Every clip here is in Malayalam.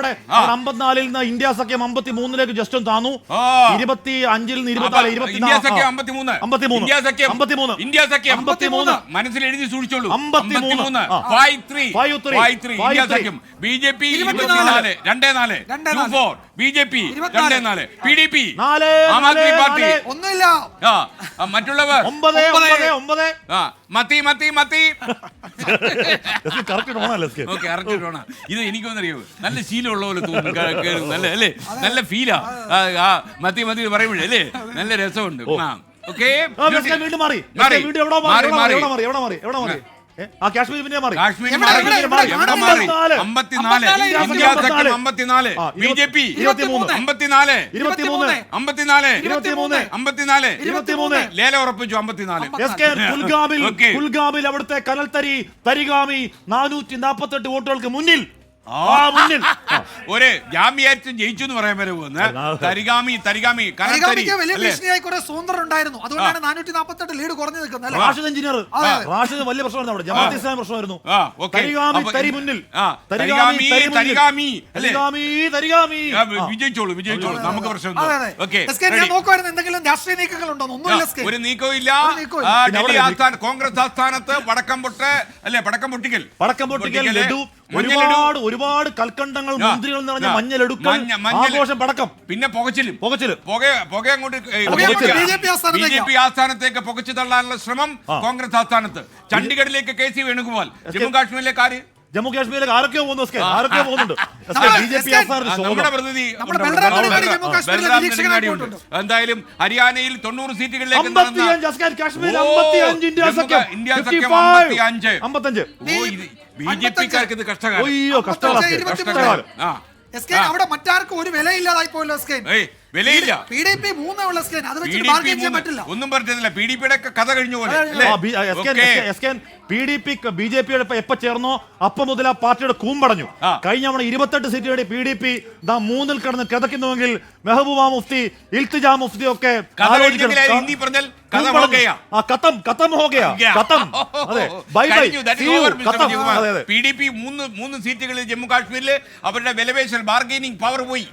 അവിടെ 54-ൽ നിന്ന് ഇന്ത്യ സഖ്യം 53-ലേക്ക് ജസ്റ്റ് ഒന്ന് താന്നു. 25-ൽ നിന്ന് 24 ഇന്ത്യ സഖ്യം 53 ഇന്ത്യ സഖ്യം 53 മനസ്സിൽ എഴുതി സൂക്ഷിച്ചോളൂ. 53 ഇന്ത്യ സഖ്യം. BJP 24 2-4 24 BJP 2-4 PDP Aam Aadmi party ഒന്നുമില്ല. മറ്റുള്ളവർ 9 മത്തി കറക്റ്റ്. ഇത് എനിക്കൊന്നറിയോ, നല്ല ശീലമുള്ള പോലെ തോന്നുന്നു. നല്ല അല്ലേ, നല്ല ഫീലാ. മത്തി പറയുമ്പോഴേ അല്ലേ, നല്ല രസമുണ്ട്. വീണ്ടും മാറി. കാശ്മീർ ഇന്ത്യ സഖ്യം 54 ബിജെപി 54 ലേല ഉറപ്പിച്ചു 54. കുൽഗാമിൽ അവിടുത്തെ കനൽത്തരി തരിഗാമി 448 വോട്ടുകൾക്ക് മുന്നിൽ. ഒരു ജാമ്യാരിച്ചും ജയിച്ചു എന്ന് പറയാൻ വരെ പോകുന്ന തരിഗാമി വലിയ ഭീഷണിയായി കുറെ സ്വതന്ത്രം ഉണ്ടായിരുന്നു. അതുകൊണ്ടാണ് 448 ലീഡ് കുറഞ്ഞു നിൽക്കുന്നത്. റാഷിദ് എഞ്ചിനീയർ വലിയ പ്രശ്നമായിരുന്നു അവിടെ. ജമാഅത്തെ ഇസ്ലാമി പ്രശ്നമായിരുന്നു. വിജയിച്ചോളൂ, നമുക്ക് പ്രശ്നം. എന്തെങ്കിലും രാഷ്ട്രീയ നീക്കങ്ങൾ ഉണ്ടോ? ഒരു നീക്കവും ഇല്ല. കോൺഗ്രസ് ആസ്ഥാനത്ത് പടക്കം പൊട്ടിക്കൽ ഒരുപാട് കൽക്കണ്ടങ്ങൾ മന്ത്രികൾ നിറഞ്ഞ മഞ്ഞലെടുക്കൽ ആഘോഷം, പടക്കം, പിന്നെ പുക അങ്ങോട്ട് ബിജെപി ആസ്ഥാനത്തേക്ക് പുകച്ചു തള്ളാനുള്ള ശ്രമം കോൺഗ്രസ് ആസ്ഥാനത്ത്. ചണ്ഡീഗഡിലേക്ക് KC വേണുഗോപാൽ, ജമ്മു കാശ്മീരിലേക്ക് ആരൊക്കെയോ പോകുന്നുണ്ട്. നമ്മുടെ പ്രതിനിധി എന്തായാലും ഹരിയാനയിൽ 90 സീറ്റുകളിലേക്ക് ബിജെപിക്കാർക്ക് ഇത് കഷ്ടകാലം. അവിടെ മറ്റാർക്കും ഒരു വിലയില്ലാതായി പോയല്ലോ. വിലയില്ല. ഒന്നും പറഞ്ഞില്ല. PDP-യുടെ കഥ കഴിഞ്ഞ പോലെ ബിജെപിയുടെ എപ്പോ ചേർന്നോ അപ്പൊ മുതൽ ആ പാർട്ടിയുടെ കൂമ്പടഞ്ഞു. കഴിഞ്ഞ 28 സീറ്റുകളുടെ PDP 3-ൽ കിടന്ന് കിതയ്ക്കുന്നുവെങ്കിൽ മെഹബൂബ മുഫ്തി, ഇൽത്തിജാ മുഫ്തി ഒക്കെ PDP 3 സീറ്റുകളിൽ ജമ്മു കാശ്മീരിൽ അവരുടെ വിലപേശൽ ബാർഗൈനിങ് പവർ പോയി.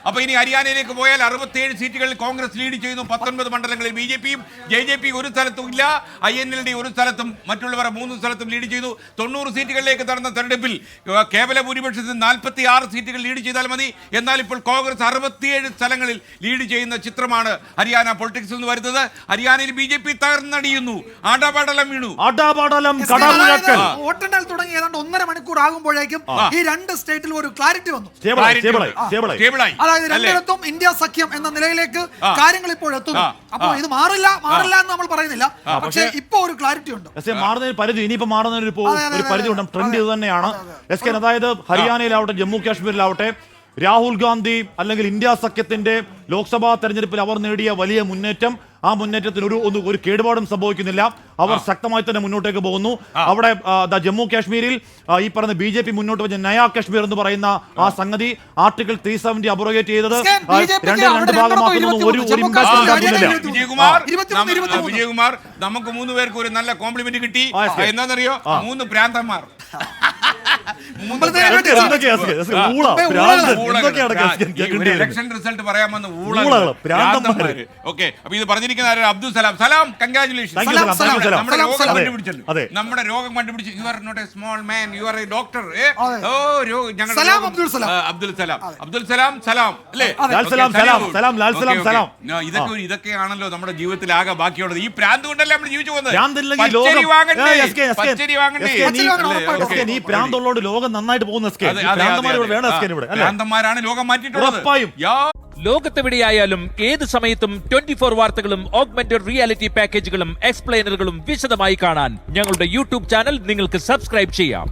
അപ്പൊ ഇനി ഹരിയാനയിലേക്ക് പോയാൽ 67 സീറ്റുകളിൽ കോൺഗ്രസ് ലീഡ് ചെയ്യുന്നു. 19 മണ്ഡലങ്ങളിൽ BJP-യും JJP ഒരു സ്ഥലത്തും ഇല്ല. INLD ഒരു സ്ഥലത്തും, മറ്റുള്ളവർ 3 സ്ഥലത്തും ലീഡ് ചെയ്തു. 90 സീറ്റുകളിലേക്ക് നടന്ന തെരഞ്ഞെടുപ്പിൽ കേവല ഭൂരിപക്ഷത്തിൽ 46 സീറ്റുകൾ ലീഡ് ചെയ്താൽ മതി. എന്നാൽ ഇപ്പോൾ കോൺഗ്രസ് 67 സ്ഥലങ്ങളിൽ ലീഡ് ചെയ്യുന്ന ചിത്രമാണ് ഹരിയാന പൊളിറ്റിക്സിൽ നിന്ന് വരുന്നത്. ഹരിയാനയിൽ BJP തകർന്നടിയുന്നു. ആടാപാടലം വീണു. വോട്ടെണ്ണൽ തുടങ്ങി ഏതാണ്ട് 1.5 മണിക്കൂർ ആകുമ്പോഴേക്കും ഈ 2 സ്റ്റേറ്റിൽ ഒരു ക്ലാരിറ്റി വന്നു. അതായത് രണ്ടിടത്തും ഇന്ത്യ സഖ്യം എന്ന നിലയിലേക്ക് കാര്യങ്ങൾ ഇപ്പോൾ എത്തുന്നു. അപ്പൊ ഇത് മാറില്ല എന്ന് നമ്മൾ പറയുന്നില്ല, പക്ഷേ ഇപ്പൊ ഒരു ക്ലാരിറ്റി ഉണ്ട്. മാറുന്നതിന് പരിധി, ഇനിയിപ്പോ മാറുന്നതിന് ഒരു പരിധി ഉണ്ട്. ട്രെൻഡ് ഇത് തന്നെയാണ്. അതായത് ഹരിയാനയിലാവട്ടെ ജമ്മു കാശ്മീരിലാവട്ടെ രാഹുൽ ഗാന്ധി അല്ലെങ്കിൽ ഇന്ത്യ സഖ്യത്തിന്റെ ലോക്സഭാ തെരഞ്ഞെടുപ്പിൽ അവർ നേടിയ വലിയ മുന്നേറ്റം, ആ മുന്നേറ്റത്തിന് ഒരു കേടുപാടും സംഭവിക്കുന്നില്ല. അവർ ശക്തമായി തന്നെ മുന്നോട്ടേക്ക് പോകുന്നു. അവിടെ ജമ്മു കാശ്മീരിൽ ഈ പറഞ്ഞ BJP മുന്നോട്ട് വെച്ച നയാ കാശ്മീർ എന്ന് പറയുന്ന ആ സംഗതി ആർട്ടിക്കിൾ 370 അബ്രോഗേറ്റ് ചെയ്തത് 2 ഭാഗമാക്കുന്നു. ഒരു ഇമ്പാക്ട് ഉണ്ടാക്കുന്നില്ല. വിജയകുമാർ, നമുക്ക് 3 പേർക്ക് ഒരു നല്ല കോംപ്ലിമെന്റ് കിട്ടി. എന്താണെന്നറിയോ? 3 ഭ്രാന്തന്മാർ. ഇലക്ഷൻ റിസൾട്ട് പറയാമെന്ന് ഓക്കെ. അപ്പൊ ഇത് പറഞ്ഞിരിക്കുന്ന അബ്ദുൽ സലാം, കൺഗ്രാറ്റുലേഷൻ. നമ്മുടെ രോഗം കണ്ടുപിടിച്ച് you are not a small man, you are a doctor. ഇതൊക്കെയാണല്ലോ നമ്മുടെ ജീവിതത്തിൽ ആകെ ബാക്കിയുള്ളത്. ഈ പ്രാന്ത് കൊണ്ടല്ലേ നമ്മൾ ജീവിച്ചു പോകുന്നത്. ലോകം നന്നായിട്ട് പോകുന്ന ഭ്രാന്തന്മാരാണ് ലോകം മാറ്റിയിട്ടുള്ളത്. ലോകത്തെവിടെയായാലും ഏത് സമയത്തും 24 വാർത്തകളും ഓഗ്മെന്റഡ് റിയാലിറ്റി പാക്കേജുകളും എക്സ്പ്ലെയിനറുകളും വിശദമായി കാണാൻ ഞങ്ങളുടെ YouTube ചാനൽ നിങ്ങൾക്ക് സബ്സ്ക്രൈബ് ചെയ്യാം.